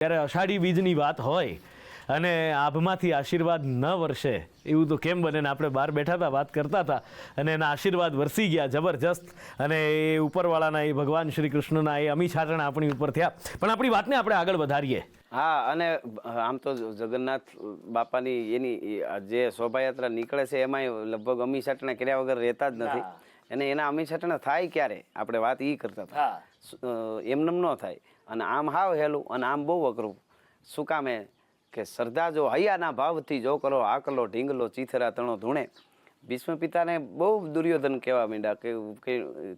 ત્યારે અષાઢી બીજની વાત હોય અને આભમાંથી આશીર્વાદ ન વરસે એવું તો કેમ બને ને આપણે બહાર બેઠા હતા વાત કરતા હતા અને એના આશીર્વાદ વરસી ગયા જબરજસ્ત અને એ ઉપરવાળાના એ ભગવાન શ્રી કૃષ્ણના એ અમી છાટણા આપણી ઉપર થયા પણ આપણી વાતને આપણે આગળ વધારીએ. હા, અને આમ તો જગન્નાથ બાપાની એની જે શોભાયાત્રા નીકળે છે એમાં લગભગ અમી છાટણા કર્યા વગર રહેતા જ નથી. અને એના અમી છાટણા થાય ક્યારે આપણે વાત એ કરતા હતા, એમનેમ ન થાય. અને આમ હાવ હેલું અને આમ બહુ અઘરું. શું કામે કે શ્રદ્ધા જો હૈયાના ભાવથી જો કરો આકલો ઢીંગલો ચીથરા તણો ધૂણે. ભીષ્મ પિતાને બહુ દુર્યોધન કહેવા માંડ્યા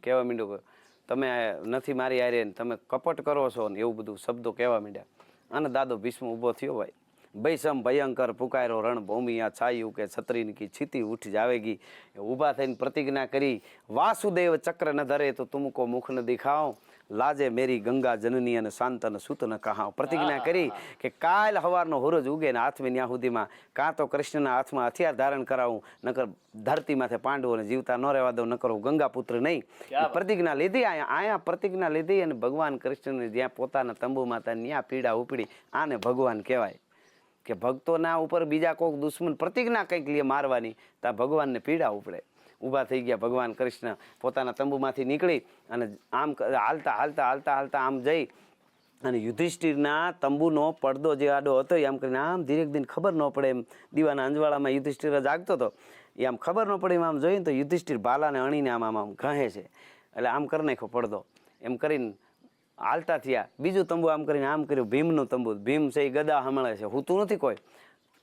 કહેવા માંડ્યો તમે નથી મારી હારે તમે કપટ કરો છો ને એવું બધું શબ્દો કહેવા માંડ્યા. અને દાદો ભીષ્મ ઊભો થયો ભાઈ ભૈસમ ભયંકર પુકારો રણભૂમિ આ છાયું કે છત્રીની કી છીતી ઉઠ જાવેગી. ઊભા થઈને પ્રતિજ્ઞા કરી વાસુદેવ ચક્ર ન ધરે તો તુમકો મુખ ન દિખાઓ લાજે મેરી ગંગા જનની અને શાંતન સૂત ન કહાઓ. પ્રતિજ્ઞા કરી કે કાલ સવારનો હુરજ ઉગે ને હાથમાં ત્યાં સુધીમાં કાં તો કૃષ્ણના હાથમાં હથિયાર ધારણ કરાવું નકર ધરતી માથે પાંડવોને જીવતા ન રહેવા દઉં નકર હું ગંગા પુત્ર નહીં. પ્રતિજ્ઞા લીધી અહીંયા પ્રતિજ્ઞા લીધી અને ભગવાન કૃષ્ણને જ્યાં પોતાના તંબુમાં હતા ત્યાં પીડા ઉપડી. આને ભગવાન કહેવાય કે ભક્તોના ઉપર બીજા કોઈક દુશ્મન પ્રતિજ્ઞા કંઈક લે મારવાની ત્યાં ભગવાનને પીડા ઉપડે. ઊભા થઈ ગયા ભગવાન કૃષ્ણ પોતાના તંબુમાંથી નીકળી અને આમ હાલતા હાલતા હાલતા હાલતા આમ જઈ અને યુધિષ્ઠિરના તંબુનો પડદો જે આડો હતો એ આમ કરીને આમ ધીરે ધીરે ખબર ન પડે એમ દીવાના અંજવાળામાં યુધિષ્ઠિર જાગતો હતો એ આમ ખબર ન પડે એમ આમ જોઈને તો યુધિષ્ઠિર બાલાને અણીને આમ આમ આમ ઘહે છે એટલે આમ કરી નાખ્યો પડદો. એમ કરીને હાલતા થયા બીજું તંબુ આમ કરીને આમ કર્યું ભીમનું તંબુ. ભીમ છે એ ગદા હમણાં છે હોતું નથી કોઈ.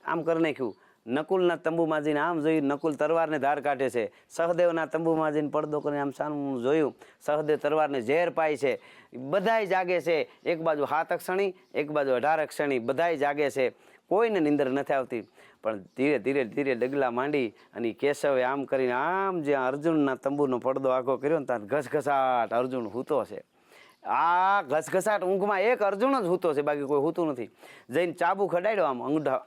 આમ કરી નાખ્યું. નકુલના તંબુમાં જઈને આમ જોયું નકુલ તરવારને ધાર કાઢે છે. સહદેવના તંબુમાં જઈને પડદો કરીને આમ સાનું જોયું સહદેવ તરવારને ઝેર પાય છે. બધાય જાગે છે. એક બાજુ 7 અક્ષણી એક બાજુ 18 અક્ષણી બધાય જાગે છે. કોઈને નિંદર નથી આવતી. પણ ધીરે ધીરે ધીરે ડગલા માંડી અને કેશવે આમ કરીને આમ જ્યાં અર્જુનના તંબુનો પડદો આખો કર્યો ને ત્યાં ઘસઘસાટ અર્જુન હૂતો છે. આ ઘસઘસાટ ઊંઘમાં એક અર્જુન જ હૂતો છે બાકી કોઈ હૂતું નથી. જઈને ચાબુ ખડાડ્યો આમ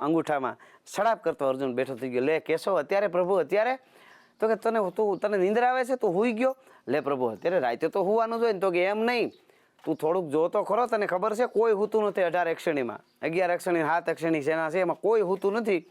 અંગૂઠામાં સડાપ કરતો અર્જુન બેઠો થઈ ગયો. લે કેશવ અત્યારે પ્રભુ અત્યારે તો કે તને નિંદર આવે છે તું હુઈ ગયો. લે પ્રભુ અત્યારે રાતે તો હુવાનું જોઈએ ને તો કે એમ નહીં તું થોડુંક જોતો ખરો તને ખબર છે કોઈ હૂતું નથી 18 અક્ષણીમાં 11 અક્ષણી 7 અક્ષણી સેના છે એમાં કોઈ હૂતું નથી.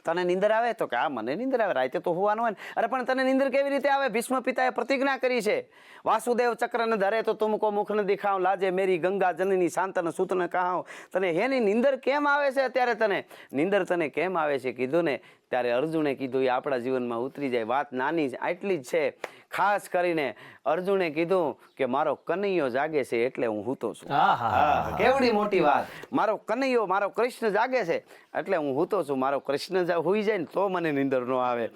તને નિંદર આવે તો કે આ મને નિંદર આવે રાતે તો હોવાનું હોય ને. અરે પણ તને નિંદર કેવી રીતે આવે? ભીષ્મ પિતાએ પ્રતિજ્ઞા કરી છે વાસુદેવ ચક્ર ને ધરે તો તુમકો મુખ ન દિખાવ લાજે મેરી ગંગા જનની શાંતન સૂત ન કહાવ. તને હેની નિંદર કેમ આવે છે અત્યારે તને નિંદર તને કેમ આવે છે કીધું ને ત્યારે અર્જુને કીધું એ આપણા જીવનમાં ઉતરી જાય. વાત નાની આટલી જ છે. ખાસ કરીને અર્જુને કીધું કે મારો કનૈયો જાગે છે એટલે હું હૂતો છું. કેવડી મોટી વાત. મારો કનૈયો મારો કૃષ્ણ જાગે છે એટલે હું હૂતો છું. મારો કૃષ્ણ હુઈ જાય ને તો મને નિંદર ન આવે.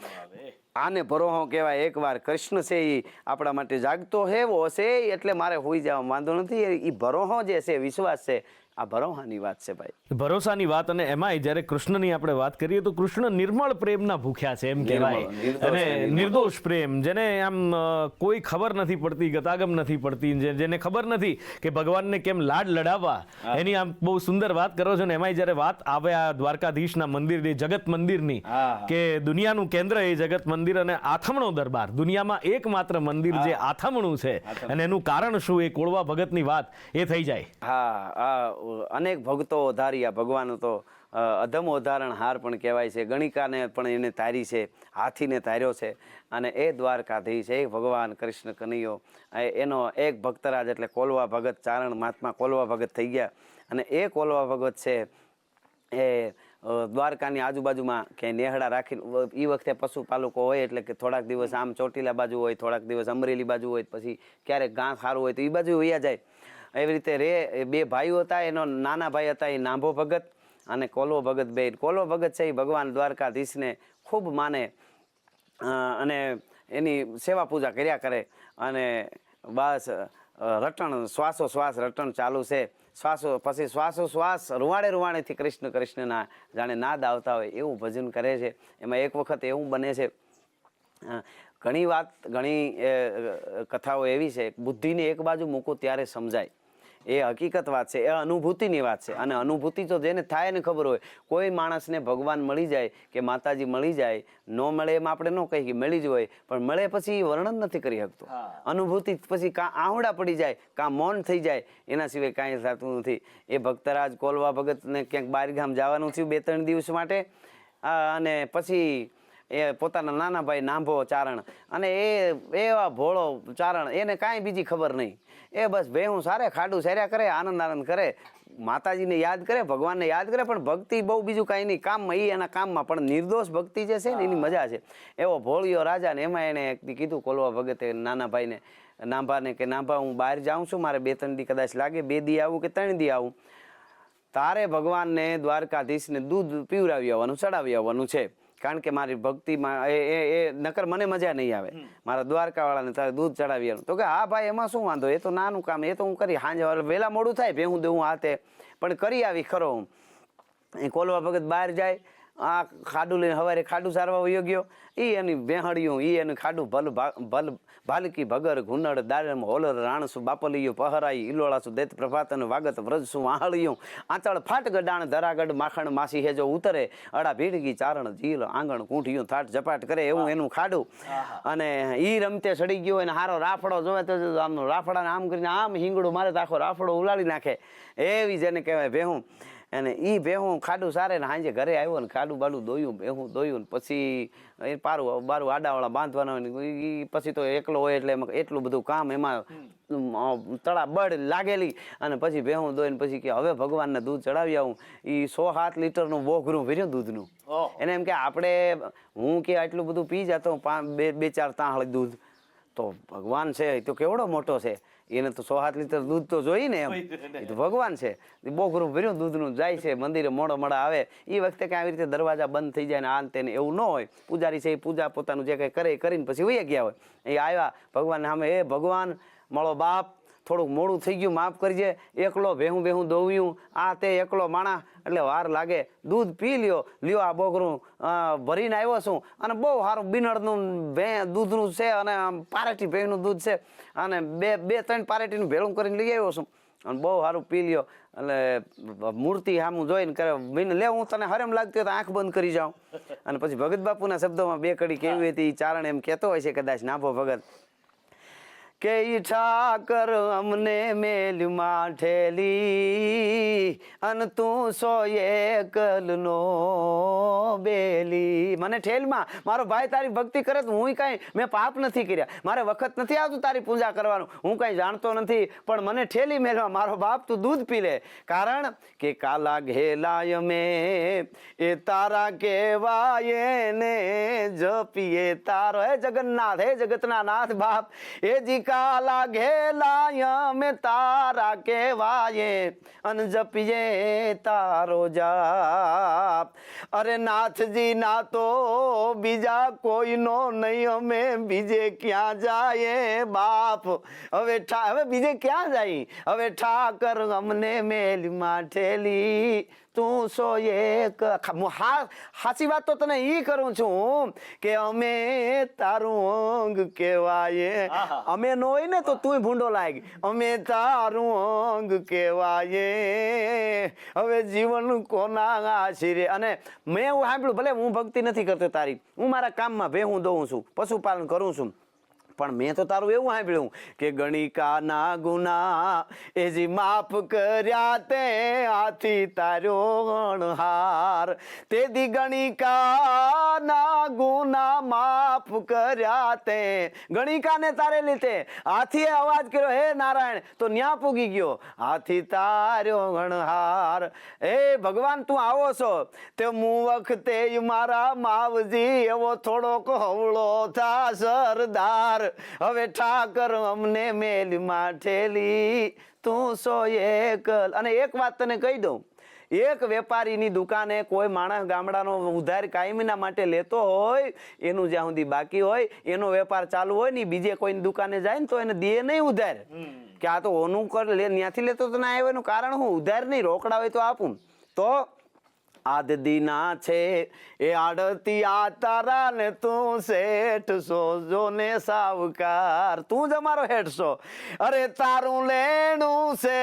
આને ભરોહો કહેવાય. એકવાર કૃષ્ણ છે એ આપણા માટે જાગતો હેવો હશે એટલે મારે હુઈ જવા વાંધો નથી. એ ભરોહો જે છે વિશ્વાસ છે આ ભરોસાની વાત છે ભાઈ. ભરોસાની વાત. અને એમાંય જ્યારે કૃષ્ણની આપણે વાત કરીએ તો કૃષ્ણ નિર્મળ પ્રેમના ભૂખ્યા છે એમ કહેવાય. અને નિર્દોષ પ્રેમ જેને આમ કોઈ ખબર નથી પડતી ગતાગમ નથી પડતી જેને ખબર નથી કે ભગવાનને કેમ લાડ લડાવવા એની આમ બહુ સુંદર વાત કરો છો. ને એમાંય જ્યારે વાત આવે આ દ્વારકાધીશના મંદિરની જગત મંદિરની કે દુનિયાનું કેન્દ્ર એ જગત મંદિર અને આથમણો દરબાર દુનિયામાં એકમાત્ર મંદિર જે આથમણું છે અને એનું કારણ શું એ કોળવા ભગતની વાત એ થઈ જાય. હા અનેક ભક્તો ધાર્યા ભગવાન તો અધમ ઉદાહરણ હાર પણ કહેવાય છે. ગણિકાને પણ એને તારી છે હાથીને તાર્યો છે. અને એ દ્વારકાધીશ એ ભગવાન કૃષ્ણ કનૈયો એનો એક ભક્તરાજ એટલે કોલવા ભગત ચારણ મહાત્મા કોલવા ભગત થઈ ગયા. અને એ કોલવા ભગત છે એ દ્વારકાની આજુબાજુમાં ક્યાંય નેહડા રાખીને એ વખતે પશુપાલકો હોય એટલે કે થોડાક દિવસ આમ ચોટીલા બાજુ હોય થોડાક દિવસ અમરેલી બાજુ હોય પછી ક્યારેક ઘાસ સારું હોય તો એ બાજુ વયા જાય. એવી રીતે રે બે ભાઈઓ હતા. એનો નાના ભાઈ હતા એ નાંભો ભગત અને કોલવો ભગત બે. કોલવો ભગત છે એ ભગવાન દ્વારકાધીશને ખૂબ માને અને એની સેવા પૂજા કર્યા કરે. અને બસ રટણ શ્વાસોશ્વાસ રટણ ચાલુ છે. પછી શ્વાસોશ્વાસ રૂવાડેથી કૃષ્ણ કૃષ્ણના જાણે નાદ આવતા હોય એવું ભજન કરે છે. એમાં એક વખત એવું બને છે ઘણી કથાઓ એવી છે બુદ્ધિને એક બાજુ મૂકો ત્યારે સમજાય. એ હકીકત વાત છે, એ અનુભૂતિની વાત છે. અને અનુભૂતિ તો જેને થાય ને ખબર હોય. કોઈ માણસને ભગવાન મળી જાય કે માતાજી મળી જાય, ન મળે એમ આપણે ન કહીએ, મળી જ હોય, પણ મળે પછી વર્ણન નથી કરી શકતો. અનુભૂતિ પછી કાં આહુડા પડી જાય, કાં મૌન થઈ જાય, એના સિવાય કાંઈ થતું નથી. એ ભક્તરાજ કોલવા ભગતને ક્યાંક બહાર ગામ જવાનું થયું 2-3 દિવસ માટે, અને પછી એ પોતાના નાના ભાઈ નાંભો ચારણ, અને એ એવા ભોળો ચારણ, એને કાંઈ બીજી ખબર નહીં. એ બસ ભેહું સારે ખાડું સાર્યા કરે, આનંદ કરે, માતાજીને યાદ કરે, ભગવાનને યાદ કરે, પણ ભક્તિ બહુ બીજું કાંઈ નહીં, કામમાં એ એના કામમાં. પણ નિર્દોષ ભક્તિ જે છે ને એની મજા છે. એવો ભોળિયો રાજા ને એમાં એને કીધું કોલવા ભગતે નાના ભાઈને, નાંભાને, કે નાંભા હું બહાર જાઉં છું, મારે 2-3 દી કદાચ લાગે, 2 દી આવું કે 3 દી આવું, તારે ભગવાનને દ્વારકાધીશને દૂધ પીવડાવી આવવાનું, ચડાવી આવવાનું છે. કારણ કે મારી ભક્તિમાં એ નકર મને મજા નહીં આવે, મારા દ્વારકાવાળાને તારે દૂધ ચડાવી આવવાનું. તો કે હા ભાઈ, એમાં શું વાંધો, એ તો નાનું કામ, એ તો હું કરી, સાંજે વહેલા મોડું થાય, ભેહું દેવું હાથે, પણ કરી આવી ખરો હું. એ કોલવા ભગત બહાર જાય, આ ખાડું લઈને સવારે ખાડું સારવા વયો ગયો, એ એની વેહણ્યું, એ એનું ખાડું ભલ ભાલકી ભગર ગુનડ દારમ હોલર રાણસું બાપલિયું પહરાઈ ઇલોળાસું દૈત પ્રભાતન વાગત વ્રજસું આહળિયું આંચળ ફાટ ગડાણ ધરાગઢ માખણ માસી હેજો ઉતરે અડા ભીડગી ચારણ ઝીલ આંગણ કૂંઠિયું થાટ ઝપાટ કરે, એવું એનું ખાડું. અને ઈ રમતે ચડી ગયો, એને હારો રાફડો જોવે તો આમ રાફડાને આમ કરીને આમ હિંગડું મારે તો આખો રાફડો ઉલાડી નાખે, એવી જેને કહેવાય ભેહું. અને એ ભેહું ખાડું સારે ને સાંજે ઘરે આવ્યો ને ખાડું બાડું દોયું, ભેહું દોયું ને પછી એ પારું બારું આડાવાળા બાંધવાના હોય, પછી તો એકલો હોય એટલે એમાં એટલું બધું કામ, એમાં તળા બળ લાગેલી. અને પછી ભેહું દોઈને પછી કે હવે ભગવાનને દૂધ ચડાવી આવું. એ 100-7 લીટરનું બોઘરું ભર્યું દૂધનું. એને એમ કે આપણે, હું કે આટલું બધું પી જતો 2-4 તાંહળ દૂધ, તો ભગવાન છે તો કેવડો મોટો છે, એને તો 100-7 લીટર દૂધ તો જોઈ ને, એમ એ તો ભગવાન છે. બોખરું ભર્યું દૂધનું જાય છે મંદિરે, મોડા આવે એ વખતે કઈ આવી રીતે દરવાજા બંધ થઈ જાય ને આ તેને એવું ન હોય. પૂજારી છે એ પૂજા પોતાનું જે કંઈ કરે કરીને પછી વહી ગયા હોય. એ આવ્યા ભગવાન સામે, એ ભગવાન મળો બાપ, થોડુંક મોડું થઈ ગયું, માફ કરજે, એકલો ભેહું દોવ્યું, આ તે એકલો માણા એટલે વાર લાગે, દૂધ પી લ્યો આ બોગરું ભરીને આવ્યો છું, અને બહુ સારું બીનળનું દૂધનું છે, અને પારેટી ભેંનું દૂધ છે, અને 2-3 પારેટીનું ભેળું કરીને લઈ આવ્યો છું, અને બહુ સારું પી લ્યો. એટલે મૂર્તિ સામું જોઈને કરે, મીને લે હું તને હરેમ લાગતી હોય તો આંખ બંધ કરી જાઉં. અને પછી ભગત બાપુના શબ્દોમાં 2 કડી કેવી હતી, ચારણ એમ કહેતો હોય છે કદાચ નાભો ભગત, કે ઈ ઠાકર અમને મેલમાં ઠેલી, અને તું 101 બેલી. મને ઠેલમાં મારો ભાઈ તારી ભક્તિ કરે તો હું કાંઈ, મેં પાપ નથી કર્યા, મારે વખત નથી આવતું તારી પૂજા કરવાનું, હું કાંઈ જાણતો નથી, પણ મને ઠેલી મેલવા મારો બાપ તું દૂધ પી લે. કારણ કે કાલા ઘેલાય મેં એ તારા કહેવાય ને જપીએ તારો, હે જગન્નાથ, હે જગતના નાથ બાપ, એ જી કાલા ઘેલાય મેં તારા કહેવાય અન જપીએ તારો જાપ. અરે નાથજી ના તો બીજા કોઈનો નહીં, અમે બીજે ક્યાં જાય બાપ, હવે બીજે ક્યાં જાય, હવે ઠાકર અમને મેલમાં ઠેલી, તું 101. સાચી વાત તો તને ઈ કરું છું કે અમે તારું અંગ કહેવાય, અમે ન હોય ને તો તું ભૂંડો લાગ, અમે તારું અંગ કહેવાય, હવે જીવન કોના આશીરે. અને મેં એવું સાંભળ્યું, ભલે હું ભક્તિ નથી કરતો તારી, હું મારા કામમાં ભેહું દઉં છું, પશુપાલન કરું છું, પણ મેં તો તારું એવું સાંભળ્યું કે ગણિકાના ગુના એ જી માફ કર્યા તે આથી તાર્યો અણહાર, તે દી ગણિકાના ગુના માફ કર્યા તે, ગણિકાને તારે લીધે હાથી અવાજ કર્યો હે નારાયણ, તો ન્યા પૂગી ગયો, હાથી તાર્યો અણહાર. એ ભગવાન તું આવો છો તે હું વખતે મારા માવજી એવો થોડોક હવળો થા સરદાર, હવે ઠાકર અમને મેલમાં ઠેલી, તું 101. અને એક વાત તને કહી દઉં, એક વેપારીની દુકાને કોઈ માણસ ગામડાનો ઉધાર કાયમીના માટે લેતો હોય, એનું જ્યાં સુધી બાકી હોય, એનો વેપાર ચાલુ હોય ને, બીજે કોઈની દુકાને જાય ને તો એને દે નહીં ઉધાર, કે આ તો ઓનું કર લે, ત્યાંથી લેતો તો ના આવ્યો. એનું કારણ હું ઉધાર નહીં, રોકડા હોય તો આપું. તો આદ દીના છે એ આડતી આ તારા ને તું શેઠ સોજો ને સાવકાર, તું જ અમારો હેઠ છો. અરે તારું લેણું છે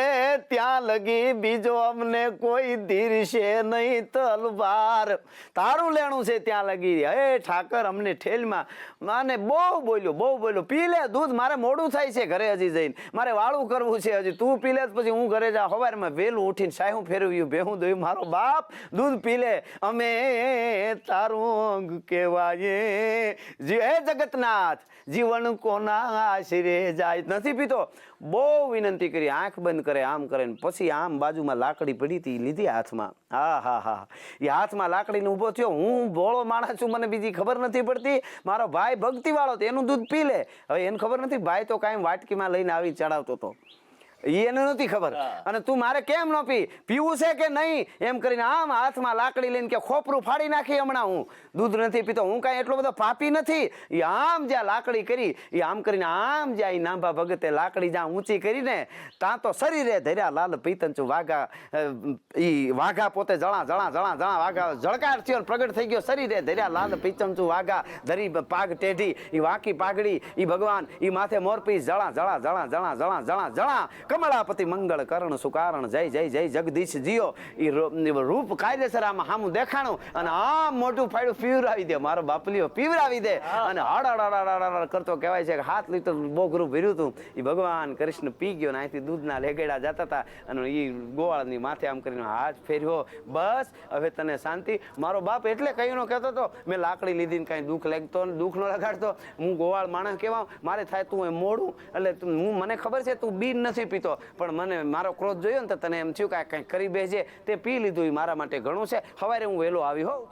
ત્યાં લગી બીજો અમને કોઈ ધીરશે નહીં તલવાર. તારું લેણું છે ત્યાં લગી હે ઠાકર અમને ઠેલમાં. માને બહુ બોલ્યો પી લે દૂધ, મારે મોડું થાય છે ઘરે હજી જઈને, મારે વાળું કરવું છે હજી, તું પી લે પછી હું ઘરે જા. સવારમાં વહેલું ઉઠીને સાયું ફેરવ્યું ભેહું દોયું, મારો બાપ દૂધ પી લે. અમે તારું કહેવાય હે જગતનાથ જીવન કોના આશરે જાય. નથી પીતો, બહુ વિનંતી કરી, આંખ બંધ કરે આમ કરે ને પછી આમ બાજુમાં લાકડી પડી હતી લીધી હાથમાં. હા એ હાથમાં લાકડીને ઊભો થયો. હું ભોળો માણસ છું, મને બીજી ખબર નથી પડતી. મારો ભાઈ ભક્તિ વાળો એનું દૂધ પી લે. હવે એને ખબર નથી ભાઈ તો કાંઈ વાટકીમાં લઈને આવી ચડાવતો હતો, એને નથી ખબર. અને તું મારે કેમ ન પીવું છે કે નહીં એમ કરીને આમ હાથમાં લાકડી લઈને કે ખોપરું ફાડી નાખી હમણાં હું દૂધ નથી પીતો, હું કાંઈ એટલો બધો પાપી નથી. એ આમ જ્યાં લાકડી કરી એ આમ કરીને આમ જ્યાં એ નાંભા ભગતે લાકડી જ્યાં ઊંચી કરીને ત્યાં તો શરીરે ધર્યા લાલ પીતંચુ વાઘા. એ વાઘા પોતે જણા વાઘા જળકાર થયો પ્રગટ થઈ ગયો. શરીરે ધર્યા લાલ પીતંચુ વાઘા ધરી પાગ ટેઢી એ વાંકી પાઘડી એ ભગવાન એ માથે મોરપીસ જણા કમળાપતિ મંગળ કરણ સુકારણ જય જય જય જગદીશ જીઓ. એ રૂપ કાયદેસર આમાં સામું દેખાણું અને આમ મોટું ફાડ્યું પીવરાવી દે, મારો બાપલીઓ પીવરાવી દે. અને હડ કરતો કહેવાય છે કે 7 લીટર બોગરું ભર્યું હતું. એ ભગવાન કૃષ્ણ પી ગયો ને અહીંથી દૂધના લેગેડા જતા હતા અને એ ગોવાળની માથે આમ કરીને હાથ ફેર્યો. બસ હવે તને શાંતિ. મારો બાપ એટલે કઈ નો કહેતો હતો મેં લાકડી લીધી ને કાંઈ દુઃખ લાગતો દુઃખ નો લગાડતો. હું ગોવાળ માણસ કહેવા મારે થાય તું એમ મોડું એટલે હું મને ખબર છે તું બીન નથી પીતો પણ મને મારો ક્રોધ જોયો ને તો તને એમ થયું કે કંઈક કરી બેસજે. તે પી લીધું એ મારા માટે ઘણું છે. સવારે હું વહેલો આવી હો.